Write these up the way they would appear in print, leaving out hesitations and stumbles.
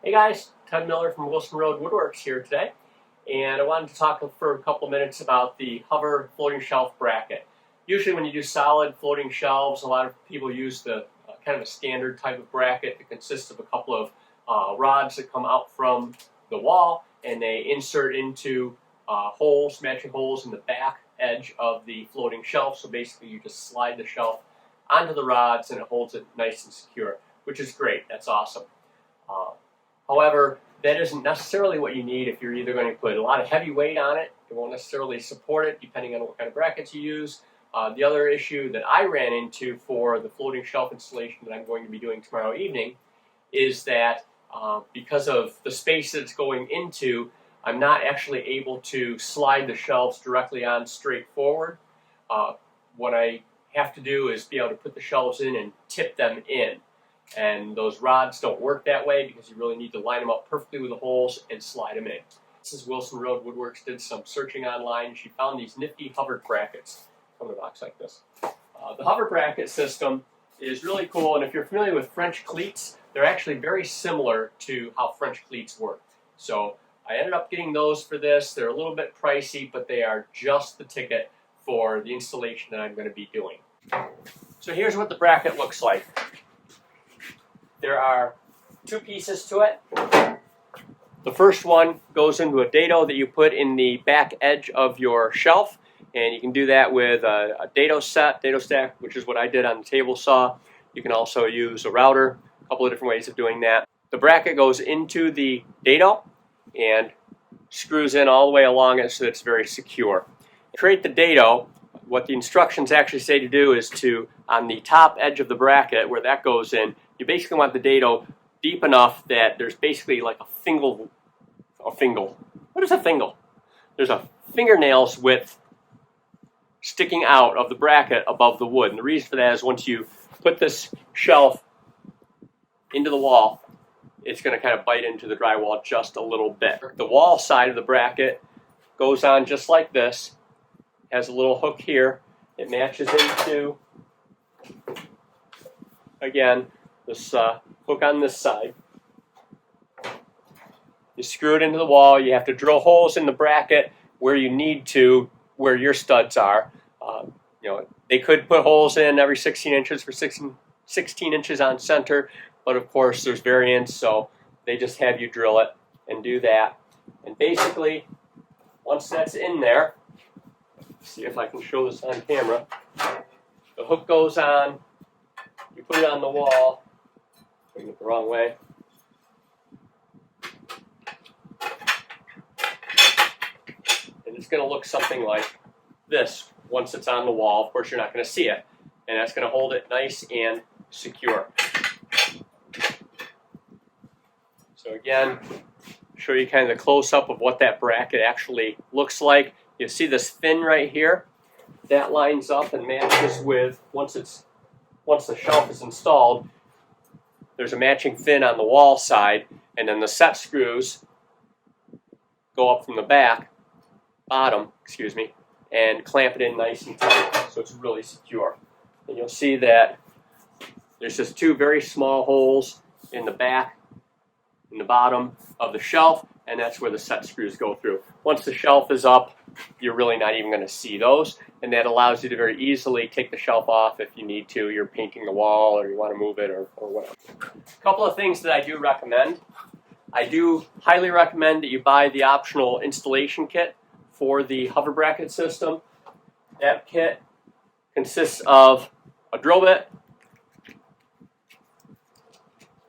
Hey guys, Ted Miller from Wilson Road Woodworks here today, and I wanted to talk for a couple minutes about the Hovr floating shelf bracket. Usually when you do solid floating shelves, a lot of people use the kind of a standard type of bracket that consists of a couple of rods that come out from the wall, and they insert into holes, matching holes in the back edge of the floating shelf. So basically you just slide the shelf onto the rods and it holds it nice and secure, which is great. That's awesome. However, that isn't necessarily what you need if you're either going to put a lot of heavy weight on it. It won't necessarily support it depending on what kind of brackets you use. The other issue that I ran into for the floating shelf installation that I'm going to be doing tomorrow evening is that because of the space that it's going into, I'm not actually able to slide the shelves directly on straight forward. What I have to do is be able to put the shelves in and tip them in. And those rods don't work that way because you really need to line them up perfectly with the holes and slide them in. This is Wilson Road Woodworks did some searching online. She found these nifty Hovr brackets. Come in a box like this. The Hovr bracket system is really cool, and if you're familiar with French cleats, they're actually very similar to how French cleats work. So I ended up getting those for this. They're a little bit pricey, but they are just the ticket for the installation that I'm going to be doing. So here's what the bracket looks like. There are two pieces to it. The first one goes into a dado that you put in the back edge of your shelf, and you can do that with a dado stack, which is what I did on the table saw. You can also use a router, a couple of different ways of doing that. The bracket goes into the dado and screws in all the way along it so that it's very secure. To create the dado, what the instructions actually say to do is to, on the top edge of the bracket where that goes in, you basically want the dado deep enough that there's basically like a fingal. What is a fingal? There's a fingernail's width sticking out of the bracket above the wood. And the reason for that is once you put this shelf into the wall, it's going to kind of bite into the drywall just a little bit. The wall side of the bracket goes on just like this. Has a little hook here. It matches into, again, this hook on this side. You screw it into the wall. You have to drill holes in the bracket where you need to, where your studs are. They could put holes in every 16 inches for 16 inches on center, but of course there's variance, so they just have you drill it and do that. And basically, once that's in there, see if I can show this on camera. The hook goes on, you put it on the wall, bring it the wrong way. And it's going to look something like this once it's on the wall. Of course, you're not going to see it. And that's going to hold it nice and secure. So again, show you kind of the close-up of what that bracket actually looks like. You see this fin right here? That lines up and matches with, once the shelf is installed, there's a matching fin on the wall side, and then the set screws go up from the bottom, and clamp it in nice and tight, so it's really secure. And you'll see that there's just two very small holes in the back, in the bottom of the shelf, and that's where the set screws go through. Once the shelf is up, you're really not even going to see those, and that allows you to very easily take the shelf off if you need to. You're painting the wall or you want to move it or whatever. A couple of things that I do recommend. I do highly recommend that you buy the optional installation kit for the Hovr bracket system. That kit consists of a drill bit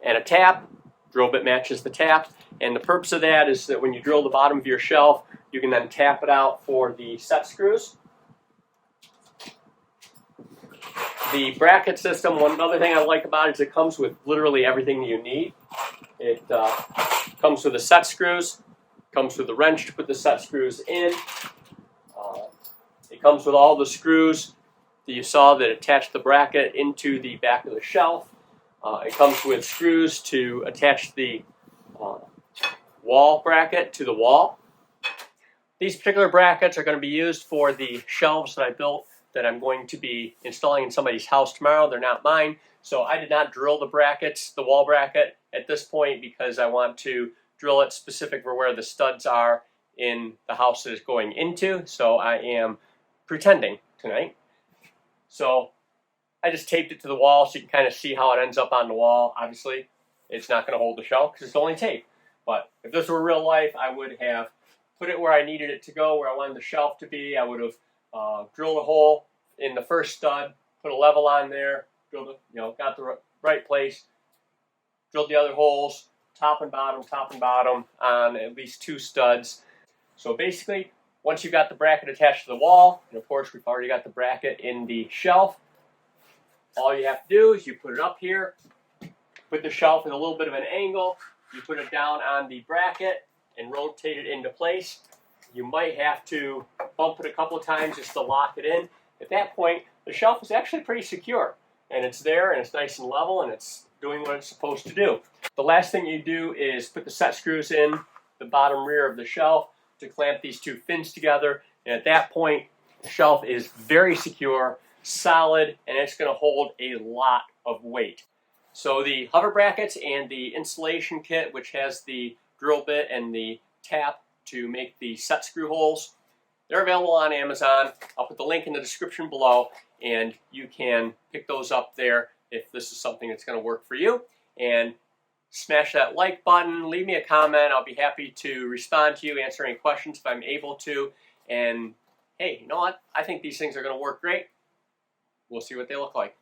and a tap. Drill bit matches the tap, and the purpose of that is that when you drill the bottom of your shelf, you can then tap it out for the set screws. The bracket system, one other thing I like about it is it comes with literally everything you need. It comes with the set screws, comes with the wrench to put the set screws in. It comes with all the screws that you saw that attach the bracket into the back of the shelf. It comes with screws to attach the wall bracket to the wall. These particular brackets are going to be used for the shelves that I built that I'm going to be installing in somebody's house tomorrow. They're not mine. So I did not drill the brackets, the wall bracket, at this point because I want to drill it specific for where the studs are in the house that it's going into. So I am pretending tonight. So I just taped it to the wall so you can kind of see how it ends up on the wall. Obviously, it's not going to hold the shelf because it's only tape. But if this were real life, I would have put it where I needed it to go, where I wanted the shelf to be. I would have drilled a hole in the first stud, put a level on there, drilled it, got the right place, drilled the other holes, top and bottom on at least 2 studs. So basically, once you've got the bracket attached to the wall, and of course we've already got the bracket in the shelf, all you have to do is you put it up here, put the shelf in a little bit of an angle, you put it down on the bracket and rotate it into place. You might have to bump it a couple of times just to lock it in. At that point, the shelf is actually pretty secure, and it's there and it's nice and level and it's doing what it's supposed to do. The last thing you do is put the set screws in the bottom rear of the shelf to clamp these 2 fins together, and at that point the shelf is very secure, solid, and it's going to hold a lot of weight. So the hover brackets and the installation kit, which has the drill bit and the tap to make the set screw holes, they're available on Amazon. I'll put the link in the description below, and you can pick those up there if this is something that's going to work for you. And smash that like button, leave me a comment. I'll be happy to respond to you, answer any questions if I'm able to. And hey, you know what? I think these things are going to work great. We'll see what they look like.